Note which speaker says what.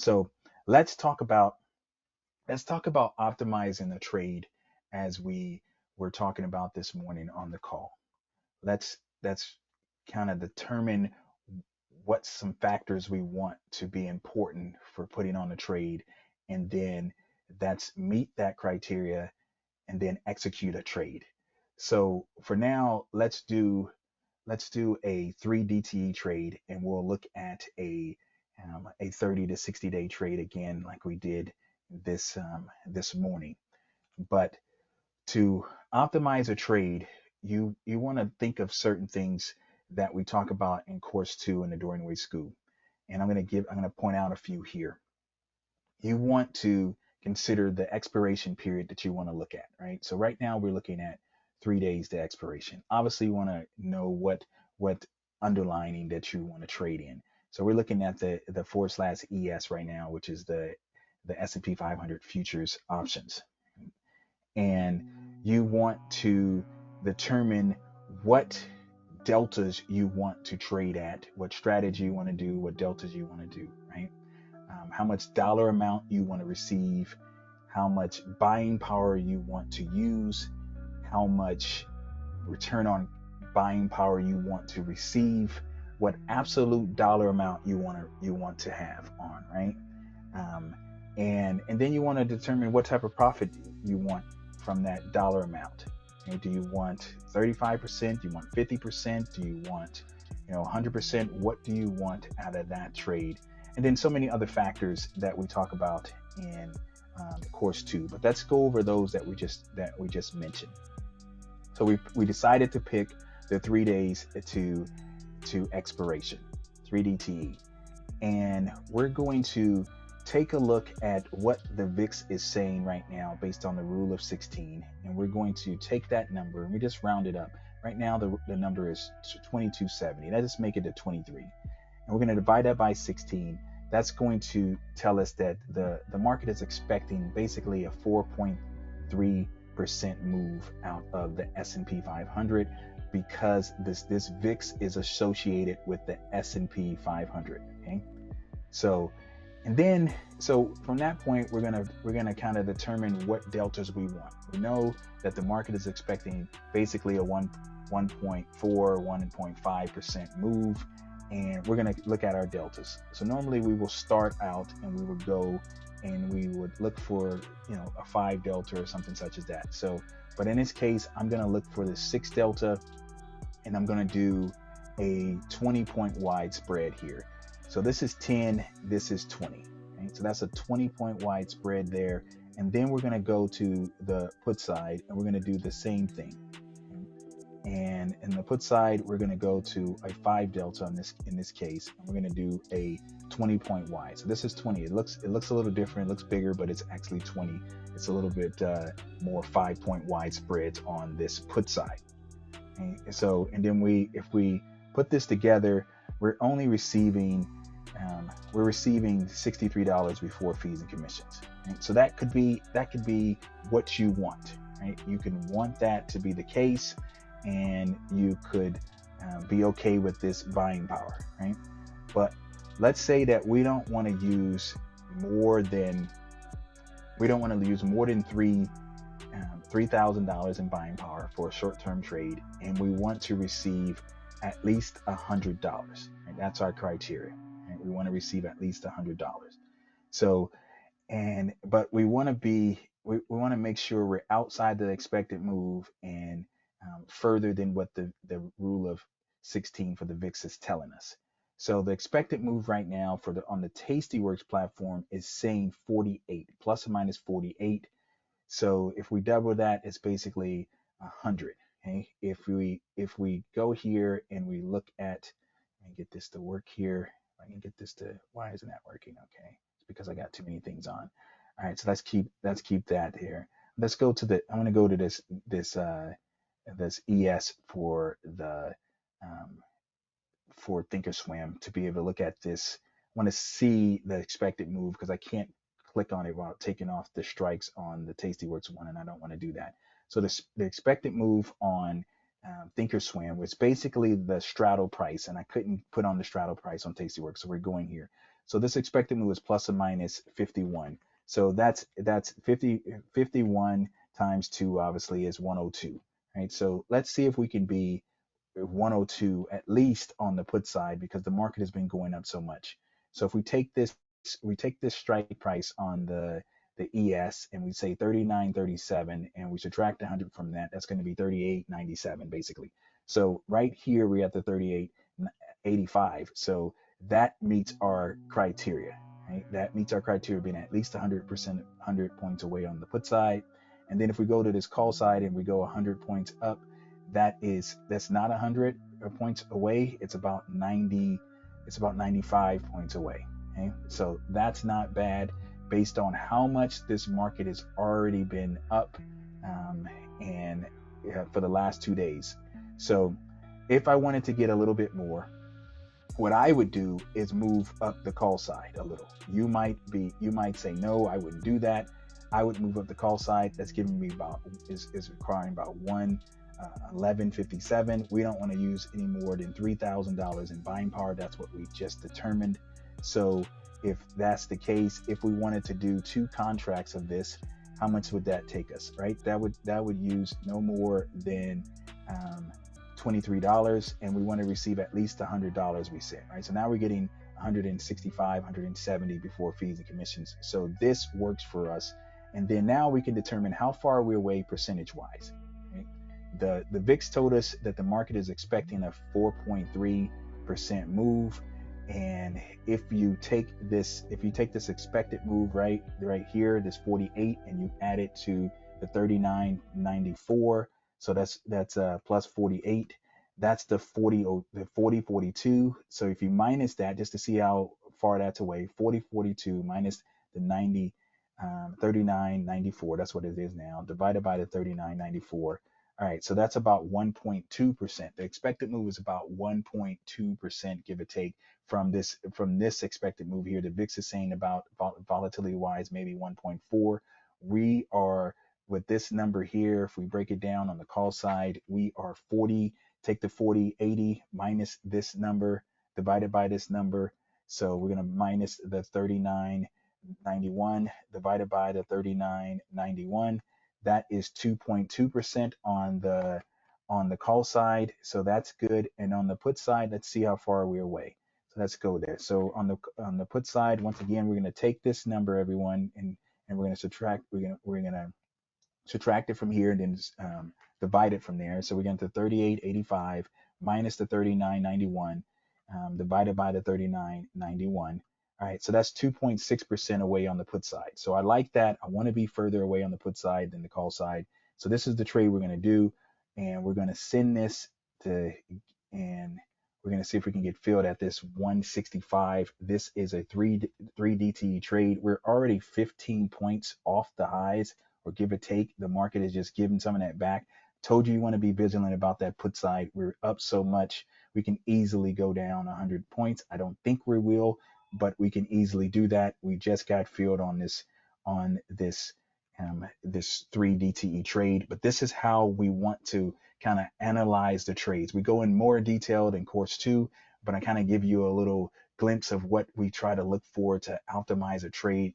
Speaker 1: So let's talk about optimizing a trade as we were talking about this morning on the call. Let's kind of determine what some factors we want to be important for putting on a trade, and then that's meet that criteria and then execute a trade. So for now, let's do a 3 DTE trade, and we'll look at a 30 to 60 day trade again, like we did this morning. But to optimize a trade, you want to think of certain things that we talk about in course 2 in the Dorian Way school. And I'm going to point out a few here. You want to consider the expiration period that you want to look at, right? So right now we're looking at 3 days to expiration. Obviously, you want to know what underlining that you want to trade in. So we're looking at the /ES right now, which is the S&P 500 futures options. And you want to determine what deltas you want to trade at, what strategy you want to do, what deltas you want to do, right? How much dollar amount you want to receive, how much buying power you want to use, how much return on buying power you want to receive, what absolute dollar amount you want to have on, right? Um, and then you want to determine what type of profit you want from that dollar amount. Okay, do you want 35%? Do you want 50%? Do you want 100%? What do you want out of that trade? And then so many other factors that we talk about in course 2. But let's go over those that we just mentioned. So we decided to pick the 3 days to expiration, 3 DTE, and we're going to take a look at what the VIX is saying right now based on the rule of 16, and we're going to take that number and we just round it up. Right now the number is 2270. Let's just make it to 23, and we're going to divide that by 16. That's going to tell us that the market is expecting basically a 4.3% move out of the S&P 500 because this VIX is associated with the S&P 500. Okay, so from that point we're gonna kind of determine what deltas we want. We know that the market is expecting basically a 1.4 1.5% move, and we're going to look at our deltas. So normally we will start out and we would go and we would look for a 5 delta or something such as that. So but in this case I'm going to look for the 6 delta, and I'm going to do a 20-point wide spread here. So this is 10, this is 20. Okay? So that's a 20-point wide spread there. And then we're going to go to the put side and we're going to do the same thing. And in the put side, we're going to go to a 5 delta in this case, and we're going to do a 20-point wide. So this is 20. It looks a little different. It looks bigger, but it's actually 20. It's a little bit more 5-point wide spreads on this put side. Okay? And then if we put this together, we're only receiving $63 before fees and commissions. Right? So that could be what you want. Right? You can want that to be the case, and you could be okay with this buying power, right? But let's say that we don't want to use more than $3,000 in buying power for a short-term trade, and we want to receive at least $100. Right? That's our criteria. Right? We want to receive at least $100. So, but we want to make sure we're outside the expected move and further than what the rule of 16 for the VIX is telling us. So the expected move right now on the TastyWorks platform is saying 48, plus or minus 48. So if we double that, it's basically 100. Okay? If we go here and we look at, and get this to work here. I can get this to, why isn't that working? Okay, it's because I got too many things on. All right, so let's keep that here. Let's go to I'm going to go to this ES for the for thinkorswim to be able to look at this. I want to see the expected move because I can't click on it while taking off the strikes on the TastyWorks one, and I don't want to do that. So the expected move on thinkorswim was basically the straddle price, and I couldn't put on the straddle price on TastyWorks, so we're going here. So this expected move is plus or minus 51. So that's 51 times 2 obviously is 102, right? So let's see if we can be 102 at least on the put side because the market has been going up so much. So if we take this strike price on the ES and we say 39.37 and we subtract 100 from that, that's going to be 38.97 basically. So right here we're at the 38.85. So that meets our criteria. Right? That meets our criteria being at least 100%, 100 points away on the put side. And then if we go to this call side and we go 100 points up, that's not 100 points away. It's about 90. It's about 95 points away. Okay, so that's not bad based on how much this market has already been up, um, and for the last 2 days. So if I wanted to get a little bit more, what I would do is move up the call side a little. You might say no, I wouldn't do that. I would move up the call side. That's giving me about is requiring about 1157. We don't want to use any more than $3,000 in buying power. That's what we just determined. So if that's the case, if we wanted to do 2 contracts of this, how much would that take us? Right? That would use no more than $23, and we want to receive at least $100, we said, right? So now we're getting 165, 170 before fees and commissions. So this works for us. And then now we can determine how far we're away percentage wise. Right? The VIX told us that the market is expecting a 4.3% move. And if you take this expected move right here, this 48, and you add it to the 39.94, so that's plus 48. That's the 40.42. So if you minus that, just to see how far that's away, 40.42 minus the 39.94. That's what it is now. Divided by the 39.94. All right, so that's about 1.2%. The expected move is about 1.2%, give or take, from this expected move here. The VIX is saying about volatility wise maybe 1.4. We are with this number here. If we break it down on the call side, we are 40. Take the 40.80 minus this number divided by this number. So we're going to minus the 39.91 divided by the 39.91. That is 2.2% on the call side. So that's good. And on the put side, let's see how far we're away. So let's go there. So on the put side, once again, we're going to take this number, everyone, and we're going to subtract. We're going to subtract it from here and then divide it from there. So we're going to 38.85 minus the 39.91 divided by the 39.91. All right, so that's 2.6% away on the put side. So I like that. I want to be further away on the put side than the call side. So this is the trade we're going to do, and we're going to send this to, and we're going to see if we can get filled at this 165. This is a 3 DTE trade. We're already 15 points off the highs, or give or take. The market is just giving some of that back. Told you want to be vigilant about that put side. We're up so much. We can easily go down 100 points. I don't think we will, but we can easily do that. We just got filled on this 3 DTE trade, but this is how we want to kind of analyze the trades. We go in more detailed in course 2, but I kind of give you a little glimpse of what we try to look for to optimize a trade.